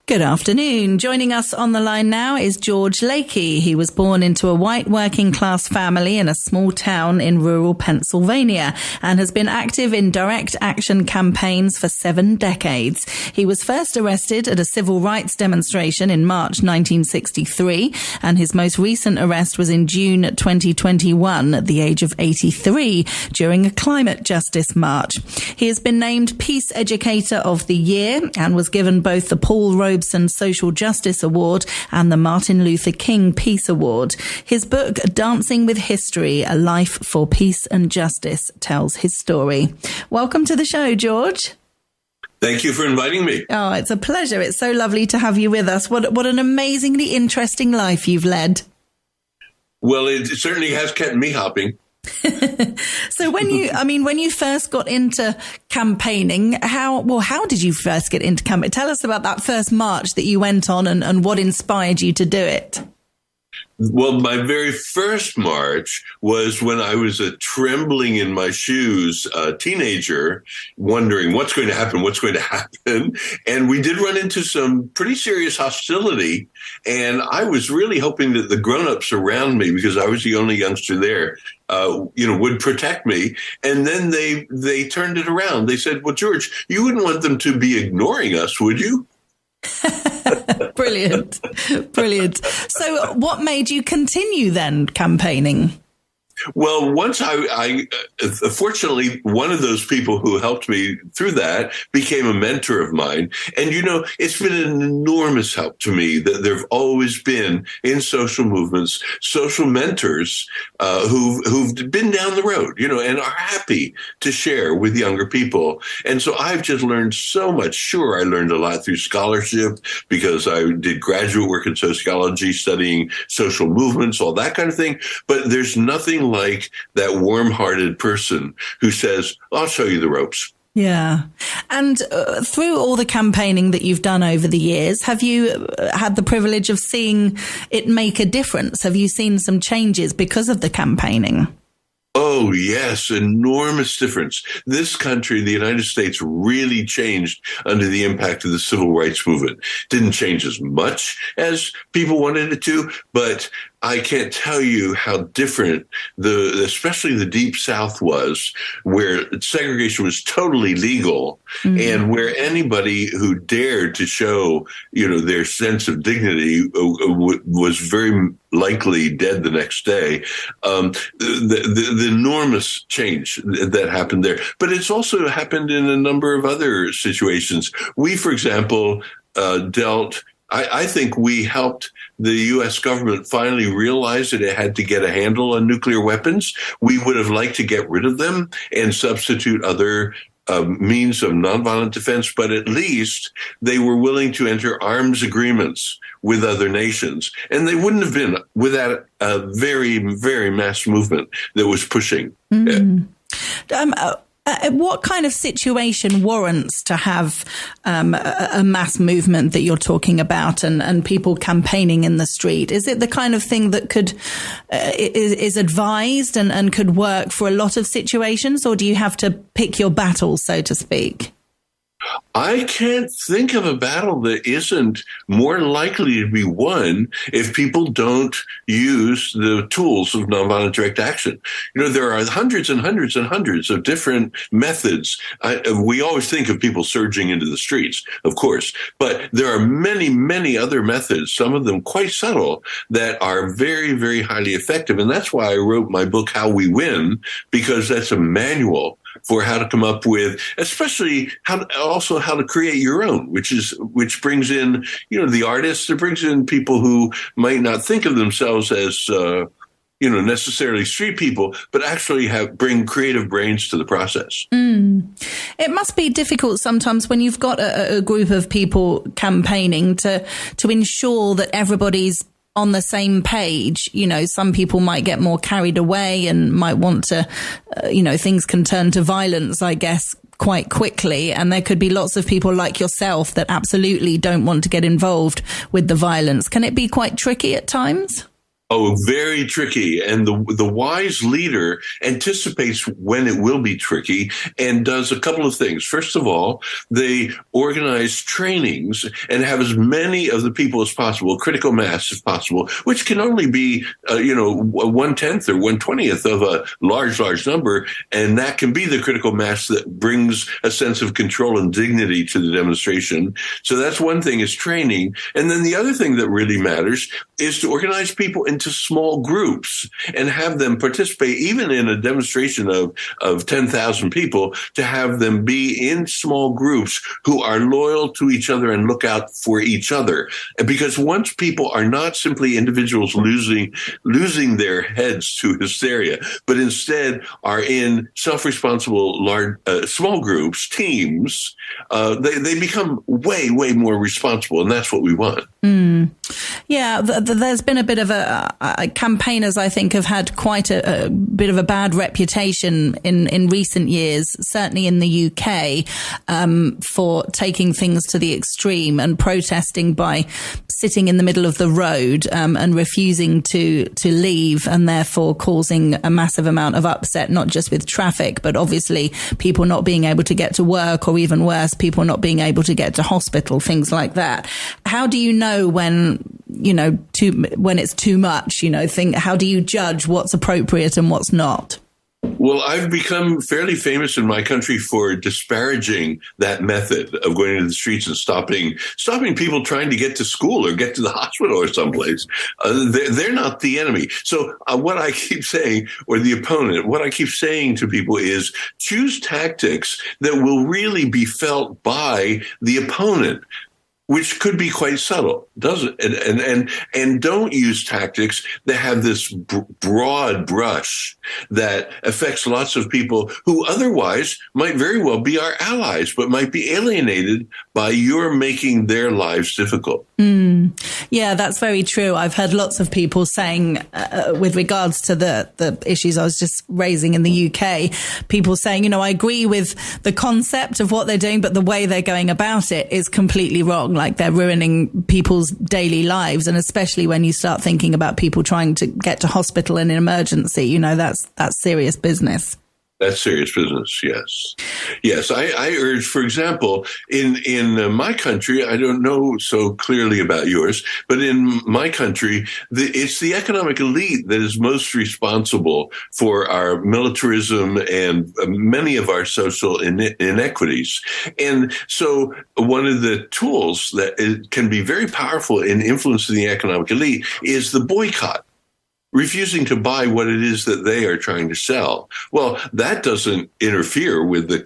Good afternoon. Joining us on the line now is George Larkey. He was born into a white working class family in a small town in rural Pennsylvania and has been active in direct action campaigns for 7 decades. He was first arrested at a civil rights demonstration in March 1963, and his most recent arrest was in June 2021 at the age of 83 during a climate justice march. He has been named Peace Educator of the Year and was given both the Paul Robeson Social Justice Award and the Martin Luther King Peace Award. His book, Dancing with History, A Life for Peace and Justice, tells his story. Welcome to the show, George. Thank you for inviting me. Oh, it's a pleasure. It's so lovely to have you with us. What an amazingly interesting life you've led. Well, it certainly has kept me hopping. So when you first got into campaigning, how did you first get into campaigning? Tell us about that first march that you went on and what inspired you to do it. Well, my very first march was when I was a trembling in my shoes teenager, wondering what's going to happen. And we did run into some pretty serious hostility. And I was really hoping that the grown-ups around me, because I was the only youngster there, would protect me. And then they turned it around. They said, well, George, you wouldn't want them to be ignoring us, would you? Brilliant. So what made you continue then campaigning? Well, once I fortunately, one of those people who helped me through that became a mentor of mine. And, it's been an enormous help to me that there have always been in social movements, social mentors who've been down the road, and are happy to share with younger people. And so I've just learned so much. Sure, I learned a lot through scholarship because I did graduate work in sociology, studying social movements, all that kind of thing. But there's nothing like that warm-hearted person who says, I'll show you the ropes. Yeah. And through all the campaigning that you've done over the years, have you had the privilege of seeing it make a difference? Have you seen some changes because of the campaigning? Oh, yes, enormous difference. This country, the United States, really changed under the impact of the civil rights movement. Didn't change as much as people wanted it to, but I can't tell you how different especially the Deep South was, where segregation was totally legal, and where anybody who dared to show, their sense of dignity was very likely dead the next day. The enormous change that happened there, but it's also happened in a number of other situations. We, for example, I think we helped the U.S. government finally realize that it had to get a handle on nuclear weapons. We would have liked to get rid of them and substitute other means of nonviolent defense, but at least they were willing to enter arms agreements with other nations. And they wouldn't have been without a very, very mass movement that was pushing. What kind of situation warrants to have a mass movement that you're talking about and people campaigning in the street? Is it the kind of thing that is advised and could work for a lot of situations, or do you have to pick your battles, so to speak? I can't think of a battle that isn't more likely to be won if people don't use the tools of nonviolent direct action. There are hundreds and hundreds and hundreds of different methods. We always think of people surging into the streets, of course, but there are many, many other methods, some of them quite subtle, that are very, very highly effective. And that's why I wrote my book, How We Win, because that's a manual for how to come up with, especially how to create your own, which brings in, the artists. It brings in people who might not think of themselves as, necessarily street people, but actually bring creative brains to the process. It must be difficult sometimes when you've got a group of people campaigning to ensure that everybody's on the same page. Some people might get more carried away and might want to, things can turn to violence, I guess, quite quickly. And there could be lots of people like yourself that absolutely don't want to get involved with the violence. Can it be quite tricky at times? Oh, very tricky. And the wise leader anticipates when it will be tricky and does a couple of things. First of all, they organize trainings and have as many of the people as possible, critical mass if possible, which can only be, 1/10 or 1/20th of a large number. And that can be the critical mass that brings a sense of control and dignity to the demonstration. So that's one thing, is training. And then the other thing that really matters is to organize people into small groups and have them participate, even in a demonstration of 10,000 people, to have them be in small groups who are loyal to each other and look out for each other. Because once people are not simply individuals losing their heads to hysteria, but instead are in self-responsible large small groups, teams, they become way more responsible, and that's what we want. Yeah, there's been a bit of campaigners, I think, have had quite a bit of a bad reputation in recent years, certainly in the UK, for taking things to the extreme and protesting by sitting in the middle of the road and refusing to leave, and therefore causing a massive amount of upset, not just with traffic, but obviously people not being able to get to work, or even worse, people not being able to get to hospital, things like that. How do you know when it's too much? How do you judge what's appropriate and what's not? Well, I've become fairly famous in my country for disparaging that method of going into the streets and stopping people trying to get to school or get to the hospital or someplace. They're not the enemy. So what I keep saying, or the opponent, what I keep saying to people is choose tactics that will really be felt by the opponent, which could be quite subtle, doesn't it? And don't use tactics that have this broad brush that affects lots of people who otherwise might very well be our allies, but might be alienated by your making their lives difficult. Yeah, that's very true. I've heard lots of people saying, with regards to the issues I was just raising in the UK, people saying, I agree with the concept of what they're doing, but the way they're going about it is completely wrong. Like, they're ruining people's daily lives. And especially when you start thinking about people trying to get to hospital in an emergency, that's serious business. That's serious business. Yes. I urge, for example, in my country, I don't know so clearly about yours, but in my country, it's the economic elite that is most responsible for our militarism and many of our social inequities. And so one of the tools that can be very powerful in influencing the economic elite is the boycott. Refusing to buy what it is that they are trying to sell. Well, that doesn't interfere with the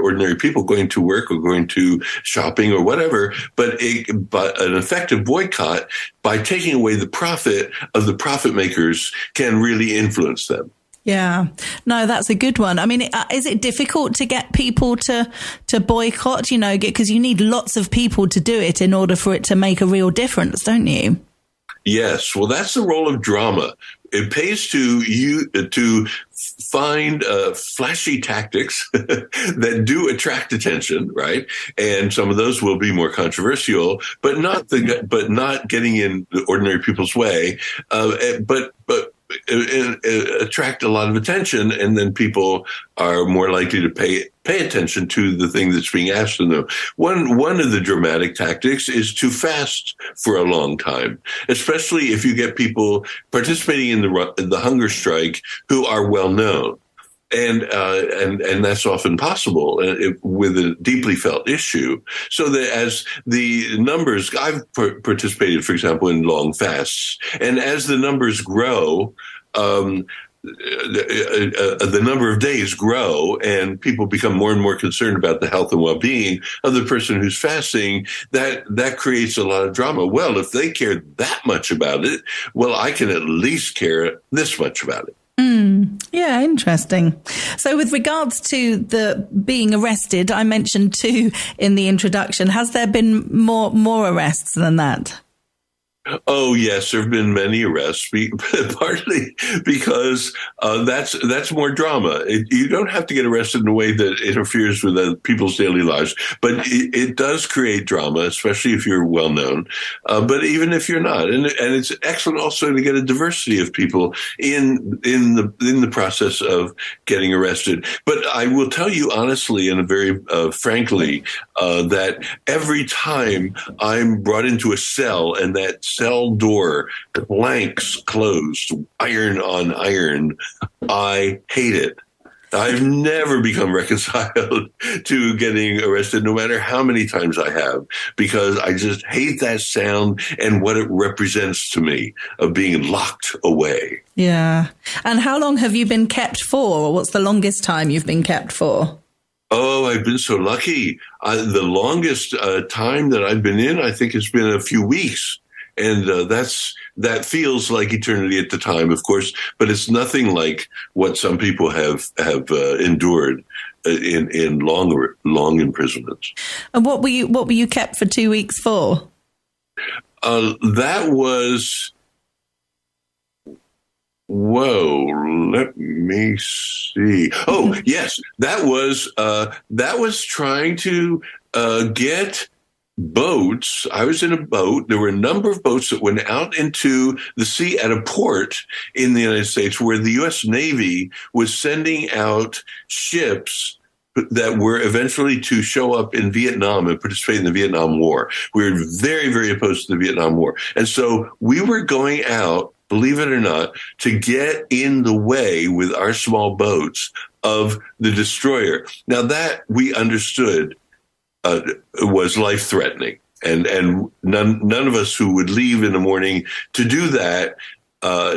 ordinary people going to work or going to shopping or whatever, but an effective boycott, by taking away the profit of the profit makers, can really influence them. Yeah, no, that's a good one. I mean, is it difficult to get people to boycott, because you need lots of people to do it in order for it to make a real difference, don't you? Yes, well, that's the role of drama. It pays to find flashy tactics that do attract attention, right? And some of those will be more controversial, but not getting in the ordinary people's way. But attract a lot of attention, and then people are more likely to pay attention to the thing that's being asked of them. One of the dramatic tactics is to fast for a long time, especially if you get people participating in the hunger strike who are well known. And that's often possible with a deeply felt issue. So that as the numbers, I've participated, for example, in long fasts, and as the numbers grow, the number of days grow, and people become more and more concerned about the health and well-being of the person who's fasting, that creates a lot of drama. Well, if they care that much about it, well, I can at least care this much about it. Yeah, interesting. So with regards to the being arrested, I mentioned 2 in the introduction. Has there been more arrests than that? Oh yes, there have been many arrests, partly because that's more drama. You don't have to get arrested in a way that interferes with people's daily lives, but it does create drama, especially if you're well known. But even if you're not, and it's excellent also to get a diversity of people in the process of getting arrested. But I will tell you honestly and very frankly that every time I'm brought into a cell and that cell door clanks closed, iron on iron, I hate it. I've never become reconciled to getting arrested, no matter how many times I have, because I just hate that sound and what it represents to me of being locked away. Yeah. And how long have you been kept for? Or what's the longest time you've been kept for? Oh, I've been so lucky. The longest time that I've been in, I think it's been a few weeks. And that feels like eternity at the time, of course, but it's nothing like what some people have endured in long imprisonments. And what were you kept for 2 weeks for? That was, whoa, let me see. Oh, yes, that was trying to get boats. I was in a boat. There were a number of boats that went out into the sea at a port in the United States where the U.S. Navy was sending out ships that were eventually to show up in Vietnam and participate in the Vietnam War. We were very, very opposed to the Vietnam War. And so we were going out, believe it or not, to get in the way with our small boats of the destroyer. Now that we understood was life-threatening, and none of us who would leave in the morning to do that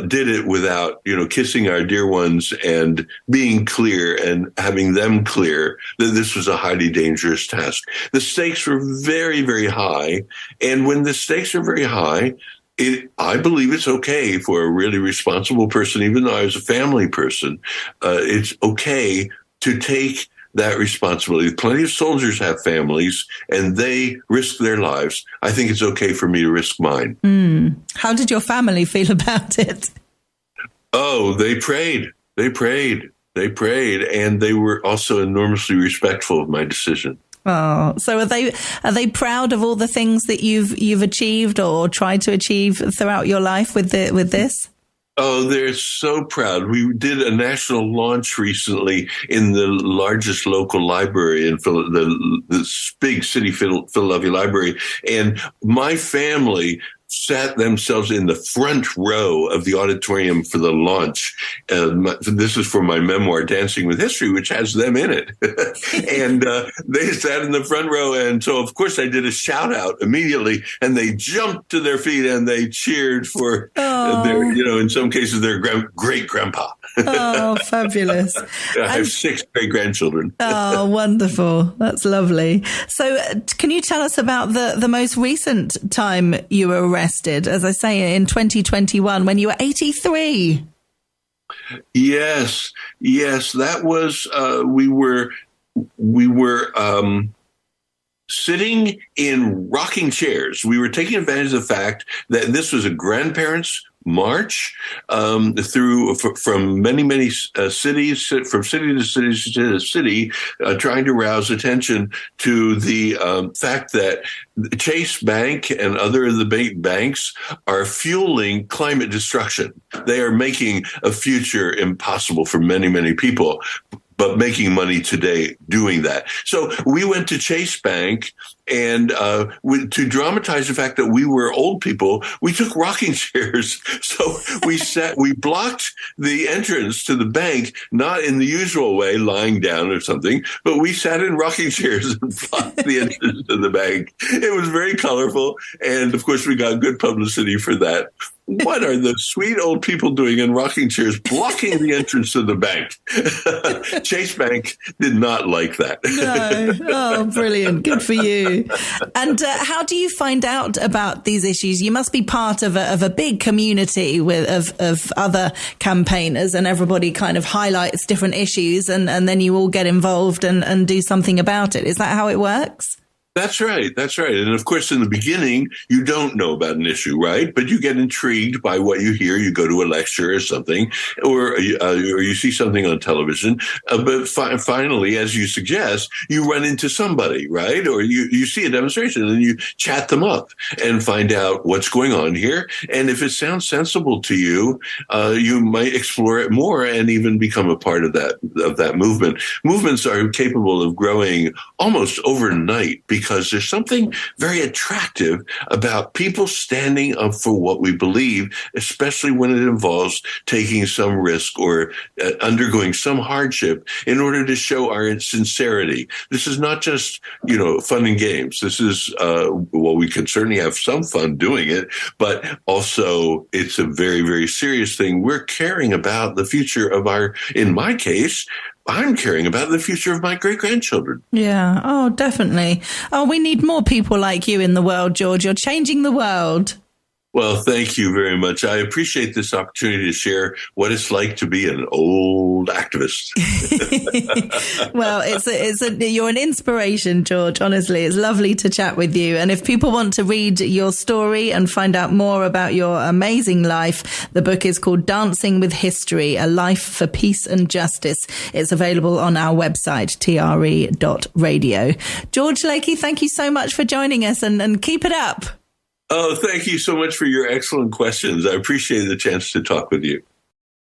did it without, kissing our dear ones and being clear and having them clear that this was a highly dangerous task. The stakes were very, very high, and when the stakes are very high, I believe it's okay for a really responsible person, even though I was a family person, it's okay to take that responsibility. Plenty of soldiers have families and they risk their lives. I think it's okay for me to risk mine. How did your family feel about it? Oh, they prayed. And they were also enormously respectful of my decision. Oh, so are they proud of all the things that you've achieved or tried to achieve throughout your life with this? Oh, they're so proud. We did a national launch recently in the largest local library in the big city, Philadelphia Library. And my family sat themselves in the front row of the auditorium for the launch. This is for my memoir, Dancing with History, which has them in it. And they sat in the front row. And so, of course, I did a shout out immediately, and they jumped to their feet and they cheered for their, in some cases, their great grandpa. Oh, fabulous. I have 6 great grandchildren. Oh, wonderful. That's lovely. So can you tell us about the most recent time you were arrested, as I say, in 2021, when you were 83? Yes, that was, we were sitting in rocking chairs. We were taking advantage of the fact that this was a grandparents' march from many cities, from city to city, trying to rouse attention to the fact that Chase Bank and other of the banks are fueling climate destruction. They are making a future impossible for many people, but making money today doing that. So we went to Chase Bank, and to dramatize the fact that we were old people, we took rocking chairs. So we blocked the entrance to the bank, not in the usual way, lying down or something, but we sat in rocking chairs and blocked the entrance to the bank. It was very colorful, and of course we got good publicity for that. What are the sweet old people doing in rocking chairs blocking the entrance to the bank? Chase Bank did not like that. No. Oh, brilliant. Good for you. And how do you find out about these issues? You must be part of a big community of other campaigners, and everybody kind of highlights different issues, and then you all get involved and do something about it. Is that how it works? That's right. That's right. And of course, in the beginning, you don't know about an issue, right? But you get intrigued by what you hear. You go to a lecture or something, or you see something on television. But finally, as you suggest, you run into somebody, right? Or you see a demonstration and you chat them up and find out what's going on here. And if it sounds sensible to you, you might explore it more and even become a part of that movement. Movements are capable of growing almost overnight because there's something very attractive about people standing up for what we believe, especially when it involves taking some risk or undergoing some hardship in order to show our sincerity. This is not just, fun and games. This is, we can certainly have some fun doing it, but also it's a very, very serious thing. We're caring about the future of in my case, I'm caring about the future of my great-grandchildren. Yeah. Oh, definitely. Oh, we need more people like you in the world, George. You're changing the world. Well, thank you very much. I appreciate this opportunity to share what it's like to be an old activist. Well, you're an inspiration, George. Honestly, it's lovely to chat with you. And if people want to read your story and find out more about your amazing life, the book is called Dancing with History, A Life for Peace and Justice. It's available on our website, tre.radio. George Lakey, thank you so much for joining us and keep it up. Oh, thank you so much for your excellent questions. I appreciate the chance to talk with you.